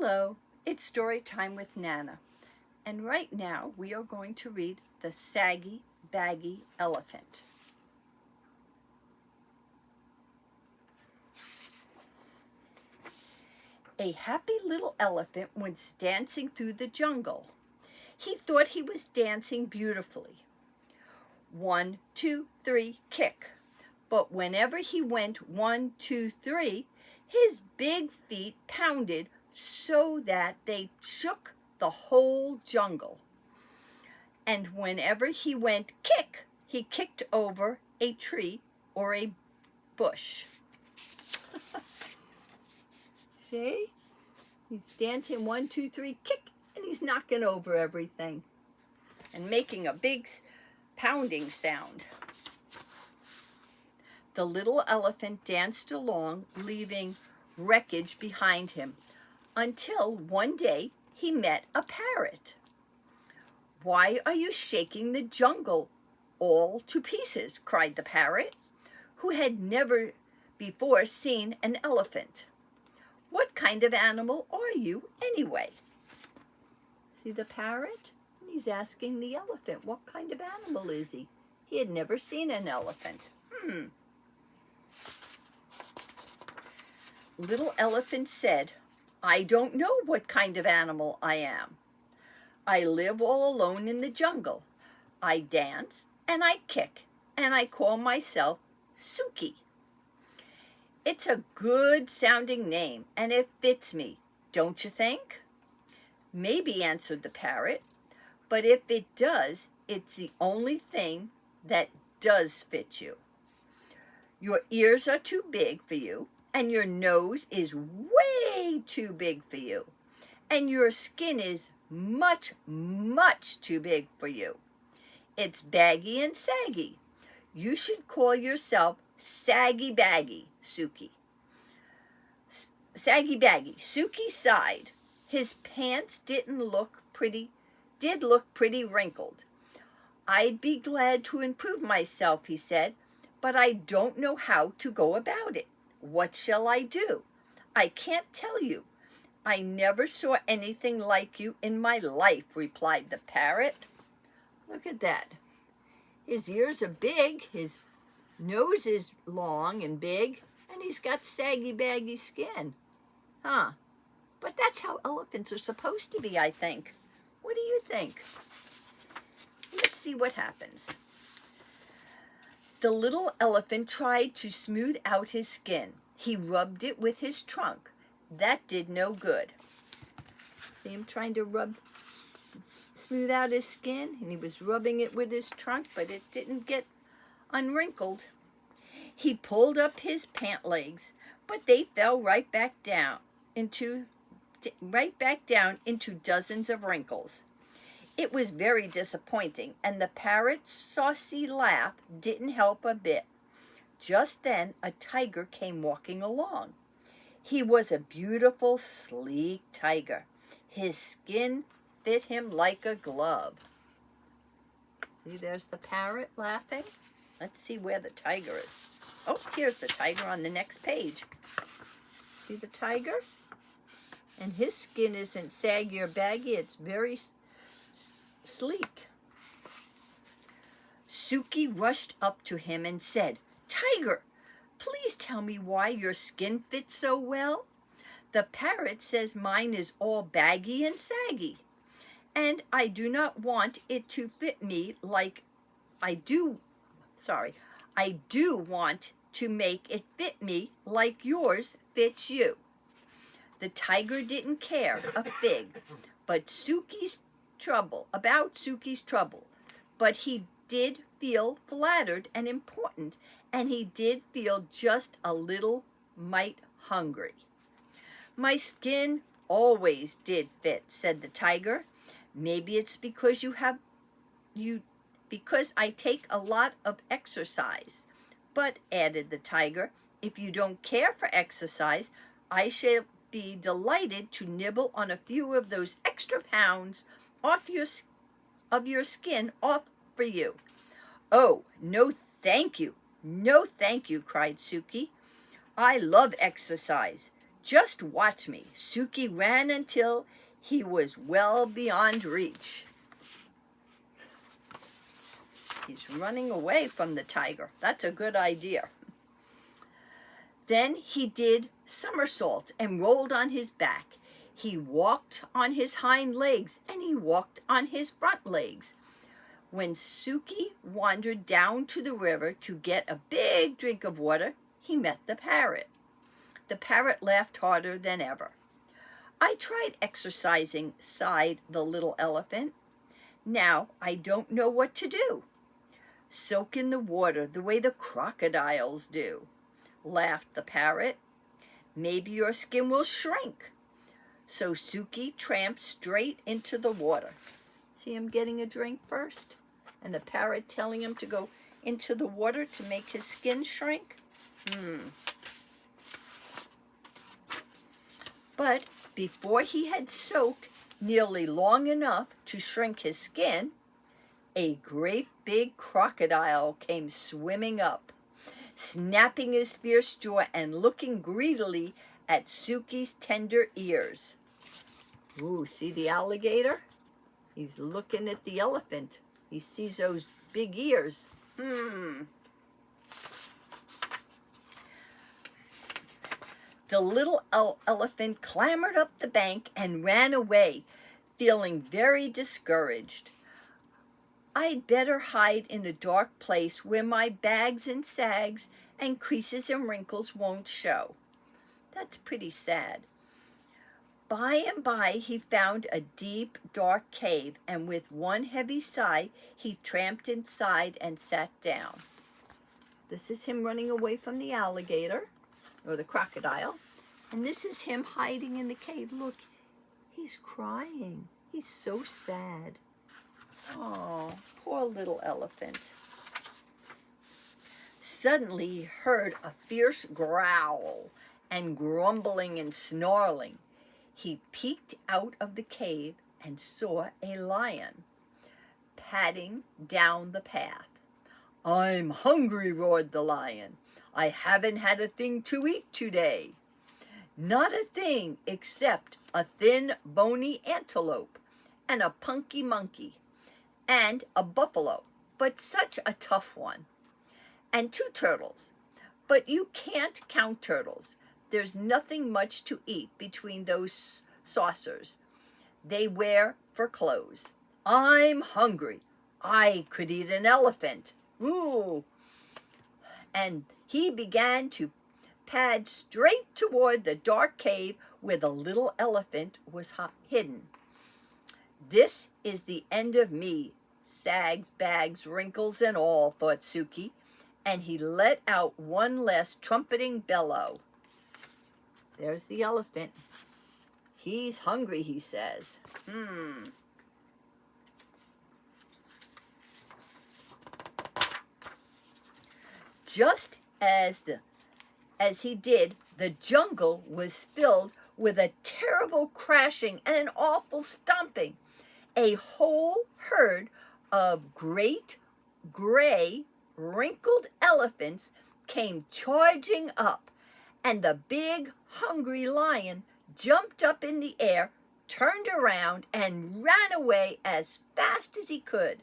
Hello, it's story time with Nana, and right now we are going to read The Saggy, Baggy Elephant. A happy little elephant was dancing through the jungle. He thought he was dancing beautifully. 1, 2, 3, kick. But whenever he went 1, 2, 3, his big feet pounded so that they shook the whole jungle. And whenever he went kick, he kicked over a tree or a bush. See? He's dancing 1, 2, 3, kick, and he's knocking over everything and making a big pounding sound. The little elephant danced along, leaving wreckage behind him, until one day he met a parrot. "Why are you shaking the jungle all to pieces?" cried the parrot, who had never before seen an elephant. "What kind of animal are you, anyway?" See the parrot? He's asking the elephant, what kind of animal is he? He had never seen an elephant. Little elephant said, "I don't know what kind of animal I am. I live all alone in the jungle. I dance and I kick and I call myself Suki. It's a good sounding name and it fits me, don't you think?" "Maybe," answered the parrot, "but if it does, it's the only thing that does fit you. Your ears are too big for you, and your nose is way too big for you, and your skin is much, much too big for you. It's baggy and saggy. You should call yourself Saggy Baggy, Suki." Saggy Baggy. Suki sighed. His pants did look pretty wrinkled. "I'd be glad to improve myself," he said, "but I don't know how to go about it. What shall I do? I can't tell you. I never saw anything like you in my life," replied the parrot. Look at that. His ears are big, his nose is long and big, and he's got saggy, baggy skin. But that's how elephants are supposed to be, I think. What do you think? Let's see what happens. The little elephant tried to smooth out his skin. He rubbed it with his trunk. That did no good. See him trying to smooth out his skin, and he was rubbing it with his trunk, but it didn't get unwrinkled. He pulled up his pant legs, but they fell right back down into dozens of wrinkles. It was very disappointing, and the parrot's saucy laugh didn't help a bit. Just then a tiger came walking along. He was a beautiful, sleek tiger. His skin fit him like a glove. See, there's the parrot laughing. Let's see where the tiger is. Oh, here's the tiger on the next page. See the tiger? And his skin isn't saggy or baggy. It's very sleek. Suki rushed up to him and said, "Tiger, please tell me why your skin fits so well. The parrot says mine is all baggy and saggy, and I do not want it to fit me like I do want to make it fit me like yours fits you." The tiger didn't care a fig about Suki's trouble, but he did feel flattered and important, and he did feel just a little mite hungry. "My skin always did fit," said the tiger. "Maybe it's because because I take a lot of exercise. But," added the tiger, "if you don't care for exercise, I shall be delighted to nibble on a few of those extra pounds of your skin off for you." "Oh, no thank you, no thank you," cried Suki. "I love exercise. Just watch me. Suki ran until he was well beyond reach. He's running away from the tiger. That's a good idea. Then he did somersaults and rolled on his back. He walked on his hind legs and he walked on his front legs. When Suki wandered down to the river to get a big drink of water, he met the parrot. The parrot laughed harder than ever. I tried exercising, sighed the little elephant. Now I don't know what to do. Soak in the water the way the crocodiles do, laughed the parrot. Maybe your skin will shrink. So Suki tramped straight into the water. See him getting a drink first? And the parrot telling him to go into the water to make his skin shrink? But before he had soaked nearly long enough to shrink his skin, a great big crocodile came swimming up, snapping his fierce jaw and looking greedily at Suki's tender ears. Ooh, see the alligator? He's looking at the elephant. He sees those big ears. The little elephant clambered up the bank and ran away, feeling very discouraged. I'd better hide in a dark place where my bags and sags and creases and wrinkles won't show. That's pretty sad. By and by he found a deep, dark cave, and with one heavy sigh, he tramped inside and sat down. This is him running away from the alligator, or the crocodile, and this is him hiding in the cave. Look, he's crying. He's so sad. Oh, poor little elephant. Suddenly he heard a fierce growl and grumbling and snarling. He peeked out of the cave and saw a lion padding down the path. I'm hungry, roared the lion. I haven't had a thing to eat today. Not a thing except a thin, bony antelope and a punky monkey and a buffalo, but such a tough one, and 2 turtles. But you can't count turtles. There's nothing much to eat between those saucers they wear for clothes. I'm hungry. I could eat an elephant. Ooh. And he began to pad straight toward the dark cave where the little elephant was hidden. This is the end of me, sags, bags, wrinkles, and all, thought Suki, and he let out one last trumpeting bellow. There's the elephant. He's hungry, he says. Just as he did, the jungle was filled with a terrible crashing and an awful stomping. A whole herd of great, gray, wrinkled elephants came charging up, and the big, hungry lion jumped up in the air, turned around, and ran away as fast as he could.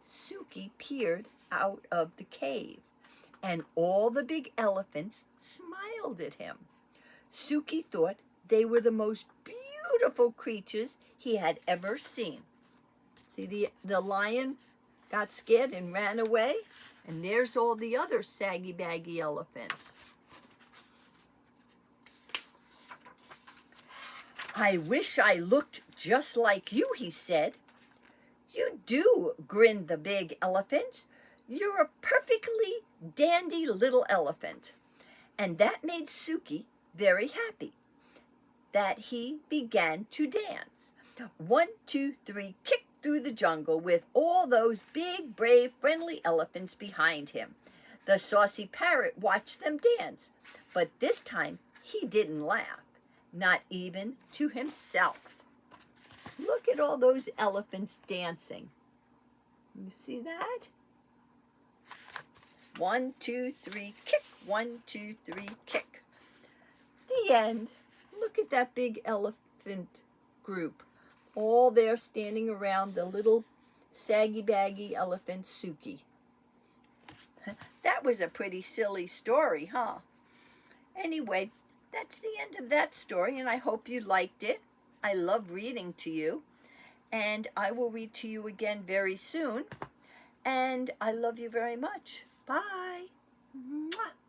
Suki peered out of the cave, and all the big elephants smiled at him. Suki thought they were the most beautiful creatures he had ever seen. See, the lion got scared and ran away, and there's all the other saggy, baggy elephants. I wish I looked just like you, he said. You do, grinned the big elephant. You're a perfectly dandy little elephant. And that made Suki very happy. That he began to dance. 1, 2, 3, kick through the jungle with all those big, brave, friendly elephants behind him. The saucy parrot watched them dance, but this time he didn't laugh, not even to himself. Look at all those elephants dancing. You see that? 1, 2, 3, kick. 1, 2, 3, kick. The end. Look at that big elephant group. All there standing around the little Saggy Baggy elephant Suki. That was a pretty silly story, huh? Anyway, that's the end of that story, and I hope you liked it. I love reading to you, and I will read to you again very soon. And I love you very much. Bye. Mwah.